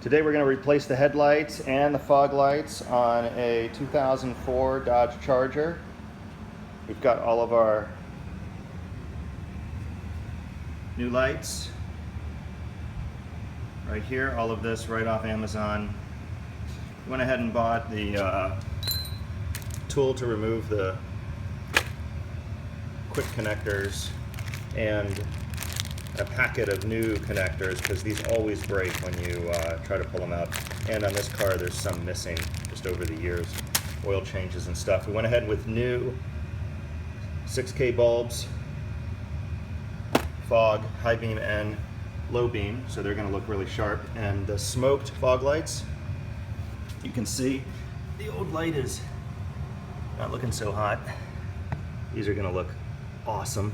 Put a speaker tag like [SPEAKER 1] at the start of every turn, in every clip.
[SPEAKER 1] Today we're going to replace the headlights and the fog lights on a 2004 Dodge Charger. We've got all of our new lights right here, all of this right off Amazon. Went ahead and bought the tool to remove the quick connectors and a packet of new connectors because these always break when you try to pull them out. And on this car there's some missing just over the years, oil changes and stuff. We went ahead with new 6K bulbs, fog, high beam and low beam, so they're going to look really sharp. And the smoked fog lights, you can see the old light is not looking so hot. These are going to look awesome.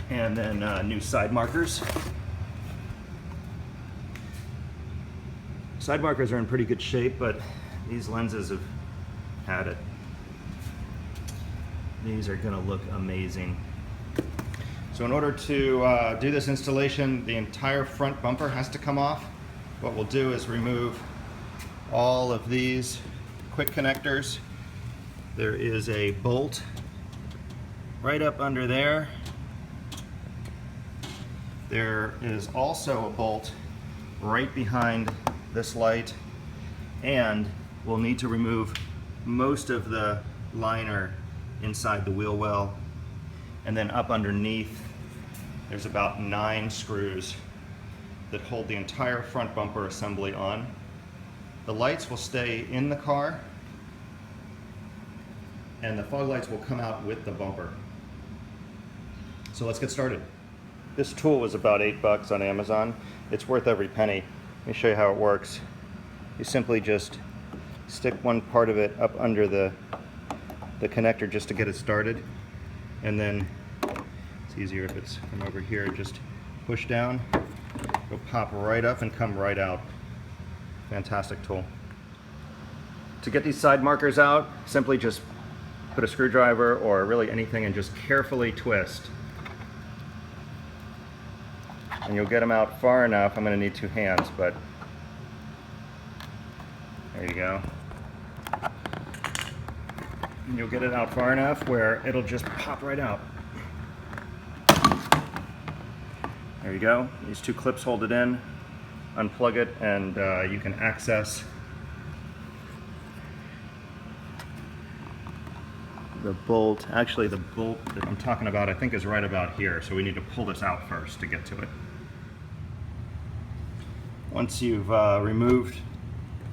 [SPEAKER 1] And then new side markers. Side markers are in pretty good shape, but these lenses have had it. These are going to look amazing. So in order to do this installation, the entire front bumper has to come off. What we'll do is remove all of these quick connectors. There is a bolt right up under there. There is also a bolt right behind this light, and we'll need to remove most of the liner inside the wheel well. And then up underneath, there's about 9 screws that hold the entire front bumper assembly on. The lights will stay in the car, and the fog lights will come out with the bumper. So let's get started. This tool was about $8 on Amazon. It's worth every penny. Let me show you how it works. You simply just stick one part of it up under the connector just to get it started. And then it's easier if it's from over here. Just push down, it'll pop right up and come right out. Fantastic tool. To get these side markers out, simply just put a screwdriver or really anything and just carefully twist. And you'll get them out far enough. I'm going to need 2 hands, but there you go. And you'll get it out far enough where it'll just pop right out. There you go. These 2 clips hold it in. Unplug it, and you can access the bolt. Actually, the bolt that I'm talking about I think is right about here, so we need to pull this out first to get to it. Once you've removed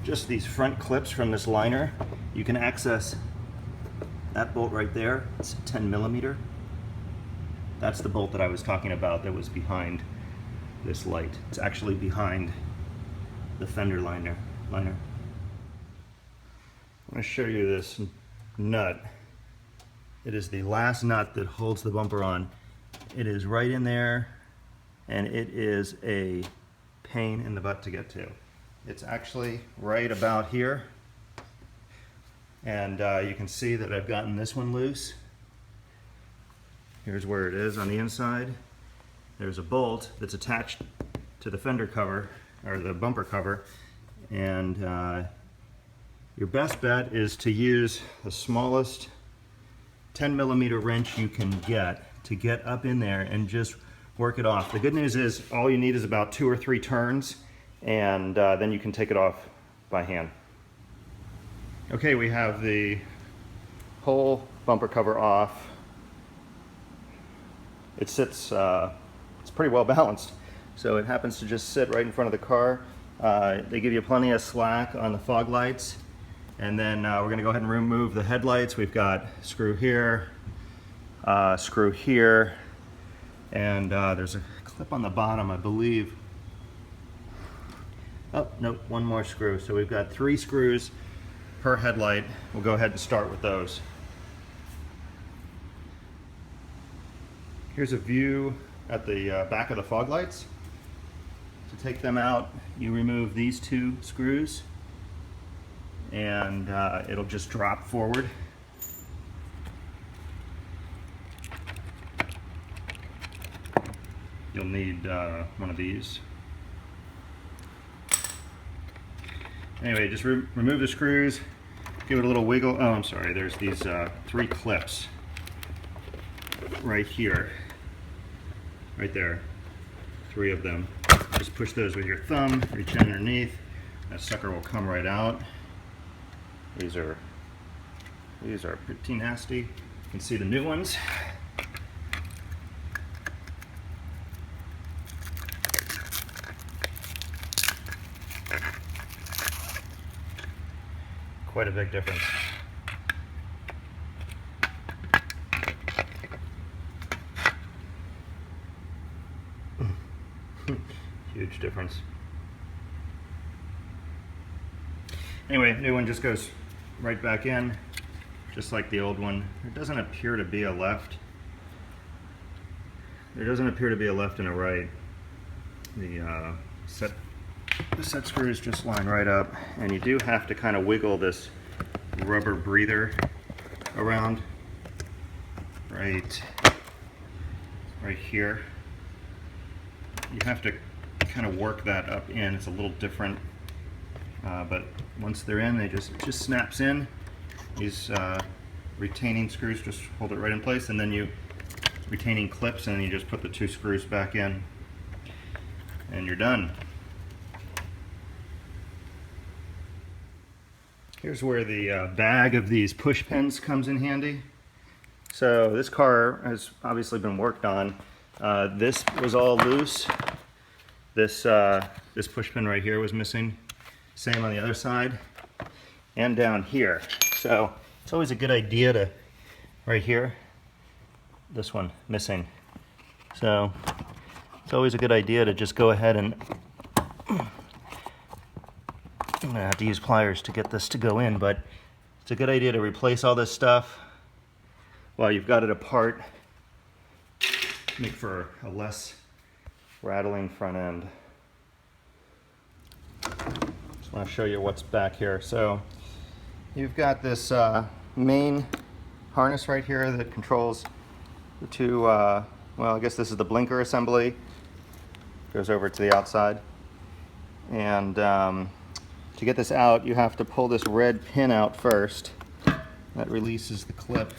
[SPEAKER 1] just these front clips from this liner, you can access that bolt right there. It's 10mm. That's the bolt that I was talking about that was behind this light. It's actually behind the fender liner. I'm going to show you this nut. It is the last nut that holds the bumper on. It is right in there, and it is a pain in the butt to get to. It's actually right about here, and you can see that I've gotten this one loose. Here's where it is on the inside. There's a bolt that's attached to the fender cover, or the bumper cover, and your best bet is to use the smallest 10mm wrench you can get to get up in there and just work it off. The good news is all you need is about 2 or 3 turns, and then you can take it off by hand. Okay, we have the whole bumper cover off. It sits, it's pretty well balanced, so it happens to just sit right in front of the car. They give you plenty of slack on the fog lights. And then we're going to go ahead and remove the headlights. We've got screw here, and there's a clip on the bottom, I believe. Oh, nope, 1 more screw. So we've got 3 screws per headlight. We'll go ahead and start with those. Here's a view at the back of the fog lights. To take them out, you remove these 2 screws, and it'll just drop forward. You'll need one of these. Anyway, just remove the screws, give it a little wiggle. Oh, I'm sorry, there's these 3 clips right here, right there, 3 of them. Just push those with your thumb, reach underneath, that sucker will come right out. These are pretty nasty. You can see the new ones. Quite a big difference. Huge difference. Anyway, new one just goes right back in, just like the old one. There doesn't appear to be a left. There doesn't appear to be a left and a right. The set screws just line right up, and you do have to kind of wiggle this rubber breather around right here. You have to kind of work that up in. It's a little different, but once they're in, it just snaps in. These retaining screws just hold it right in place, and then retaining clips, and then you just put the 2 screws back in, and you're done. Here's where the bag of these push pins comes in handy. So this car has obviously been worked on. This was all loose. This push pin right here was missing. Same on the other side and down here. So it's always a good idea to, right here, this one missing. So it's always a good idea to just go ahead and, I'm gonna have to use pliers to get this to go in, but it's a good idea to replace all this stuff while you've got it apart. Make for a less rattling front end. Just want to show you what's back here. So you've got this main harness right here that controls the 2, well, I guess this is the blinker assembly. Goes over to the outside. And to get this out, you have to pull this red pin out first. That releases the clip.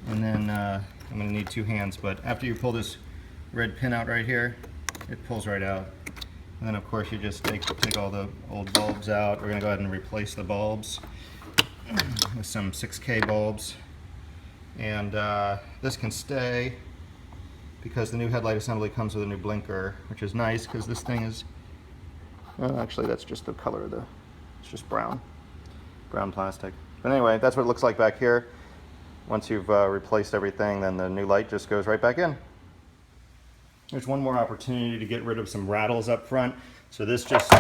[SPEAKER 1] And then I'm going to need 2 hands, but after you pull this red pin out right here, it pulls right out. And then of course you just take all the old bulbs out. We're going to go ahead and replace the bulbs with some 6K bulbs. And this can stay because the new headlight assembly comes with a new blinker, which is nice because this thing is, well, actually that's just the color of it's just brown plastic. But anyway, that's what it looks like back here. Once you've replaced everything, then the new light just goes right back in. There's one more opportunity to get rid of some rattles up front. So this just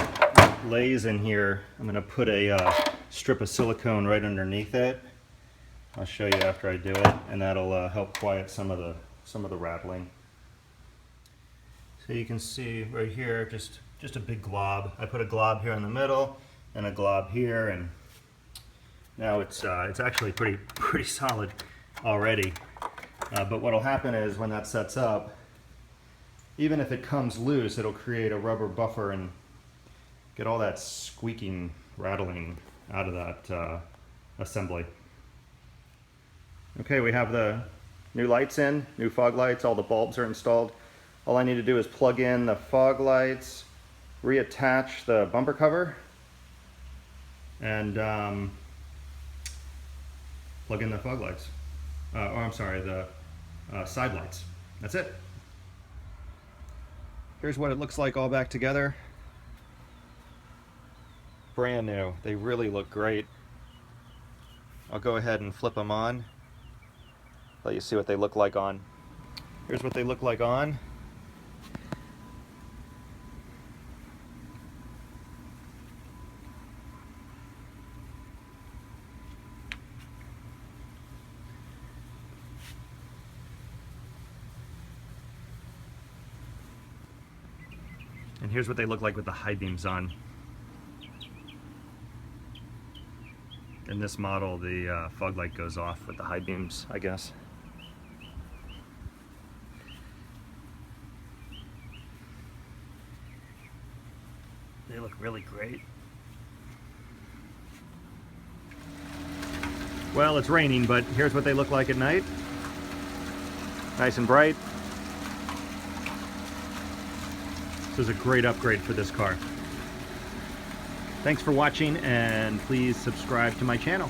[SPEAKER 1] lays in here. I'm going to put a strip of silicone right underneath it. I'll show you after I do it, and that'll help quiet some of the rattling. So you can see right here, just a big glob. I put a glob here in the middle and a glob here, and now it's actually pretty solid already. But what'll happen is when that sets up, even if it comes loose, it'll create a rubber buffer and get all that squeaking, rattling out of that assembly. Okay, we have the new lights in, new fog lights, all the bulbs are installed. All I need to do is plug in the fog lights, reattach the bumper cover, and plug in the fog lights. The side lights. That's it. Here's what it looks like all back together. Brand new. They really look great. I'll go ahead and flip them on. Let you see what they look like on. Here's what they look like on. And here's what they look like with the high beams on. In this model, the fog light goes off with the high beams, I guess. They look really great. Well, it's raining, but here's what they look like at night. Nice and bright. This is a great upgrade for this car. Thanks for watching, and please subscribe to my channel.